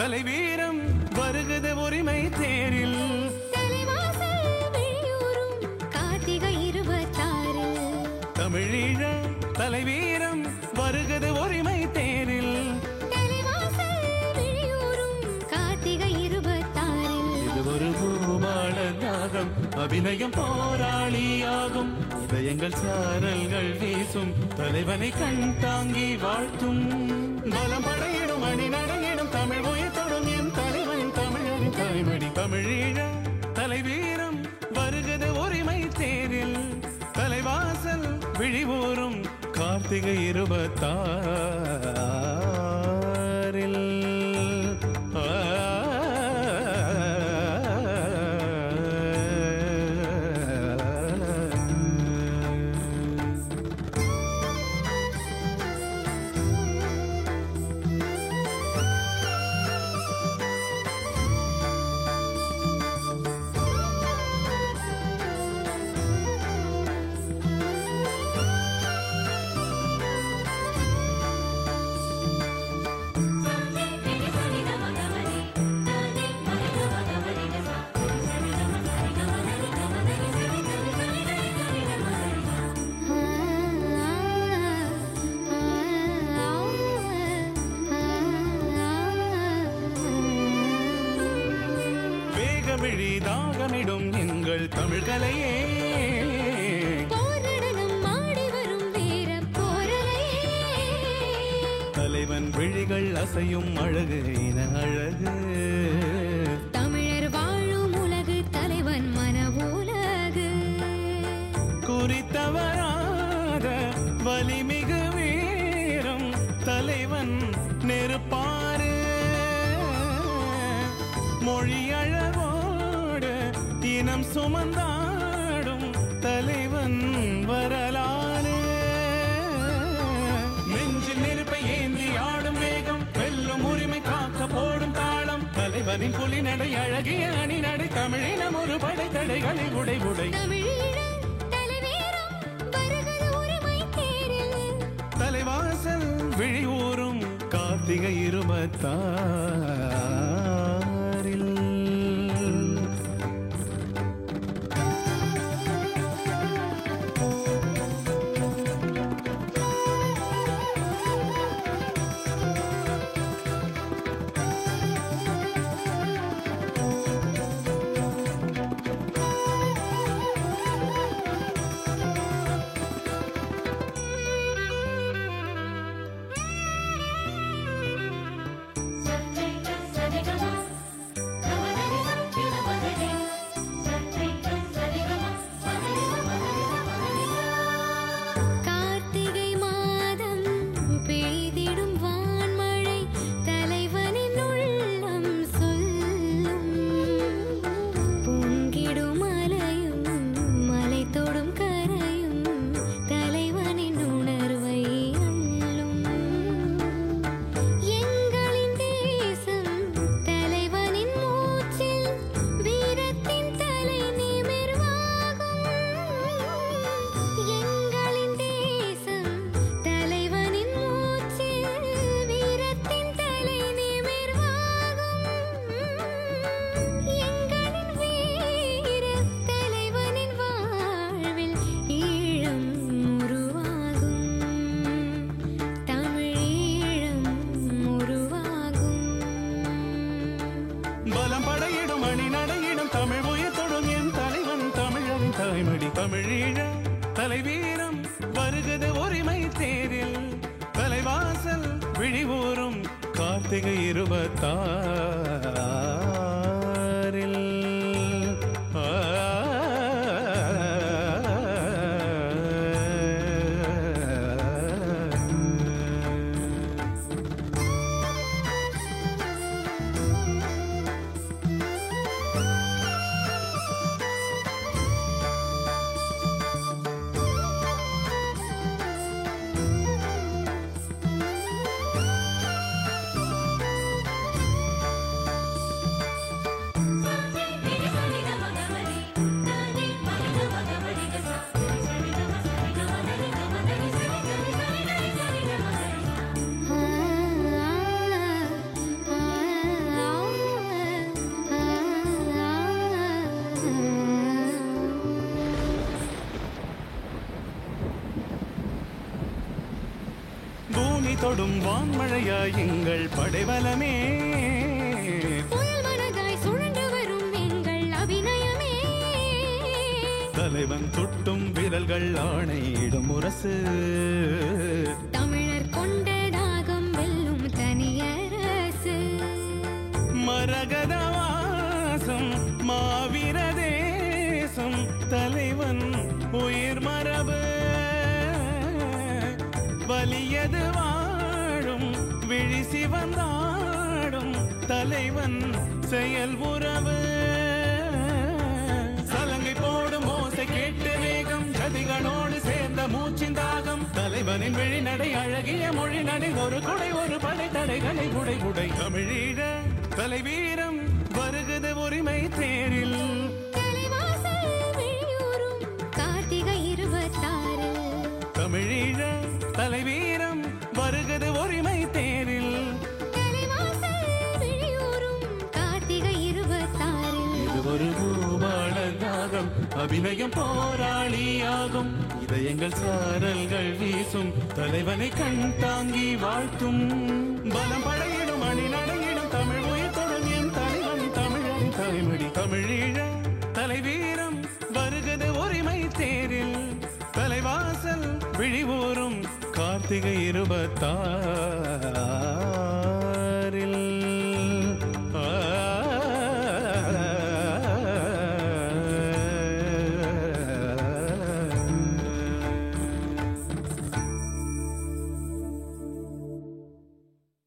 தலைவீரம் வருகுது உரிமை தேரில் தலைவாசல் வெளியூரும் கார்த்திகை 26 தமிழீழ தலைவீரம் வருகுது உரிமை தேரில் தலைவாசல் வெளியூரும் கார்த்திகை 26 இது ஒரு பூபால நாகம் அபிநயம் போராளியாகும் இதயங்கள் சாரல்கள் வீசும் தலைவனை கண் தாங்கி வாழ்த்தும் பலம் படையிடும் அணி நடையிடும் தமிழ் உயர்த்தோடும் என் தலைவன் தமிழரின் தாய்மடி தமிழீழ தலைவீரம் வருகுது உரிமை தேரில் தலைவாசல் விழிவூரும் கார்த்திகை 26 தாகமிடும் எங்கள் தமிழ்கலையே போரிடனும் ஆடி வரும் வீர போரலையே தலைவன் விழிகள் அசையும் அழகு இன அழகு தமிழர் வாழும் உலகு தலைவன் மன உலகு குறித்தவராத வலிமிகு வீரம் தலைவன் நெருப்பாறு மொழி அழகோடு இனம் சுமந்தாடும் தலைவன் வரலாறு நெஞ்சில் நெருப்பை ஏந்தி ஆடும் வேகம் வெல்லும் உரிமை காக்க போடும் தாளம் தலைவனின் புலி நடை அழகிய அணி நடை தமிழினம் ஒரு படை தடைகளை உடை உடை தலைவாசல் விழியூரும் கார்த்திகை 26 தாய்மடி தமிழீழ தலைவீரம் வருகுது உரிமை தேரில் தலைவாசல் விழிவூரும் கார்த்திகை 26 பூமி தொடும் வான்மழையாய் எங்கள் படைவலமே, புயல் மனதாய் சுழன்று வரும் எங்கள் அபிநயமே, தலைவன் சுட்டும் விரல்கள் ஆணையிடும் முரசு, தமிழர் கொண்ட நாகம் வெல்லும் தனியரசு, மரகதவாசம் மாவீர தேசம் தலைவன் உயிர் மரபு, வலியது வாழும் விழி சிவந்தாடும் தலைவன் செயல் உறவு, சலங்கை போடும் ஓசை கேட்டு வேகம் ஜதிகளோடு சேர்ந்த மூச்சின் தாகம், தலைவனின் விழிநடை அழகிய மொழி நடை ஒரு கொடை ஒரு படை தடைகளை புடை புடை, தமிழீழ தலைவீரம் வருகுது உரிமை தேரில், தலைவாசல் விழியூரும் கார்த்திகை 26, தமிழீழ தலைவீரம் வருகுது உரிமை தேரில், தலைவாசல் விழியூரும் கார்த்திகை 26, இது ஒரு பூபாள தாகம் அபிநயம் போராளியாகும், இதயங்கள் சாரல்கள் வீசும் தலைவனை கண் தாங்கி வாழ்த்தும், பலம் படையிடும் அணி நடையிடும் தமிழ் உயிர் தொடும் என் தலைவன் தமிழன் தலைமொழி, தமிழீழ தலைவீரம் வருகது உரிமை தேரில், தலைவாசல் விழிவூரும் கார்த்திகை 26.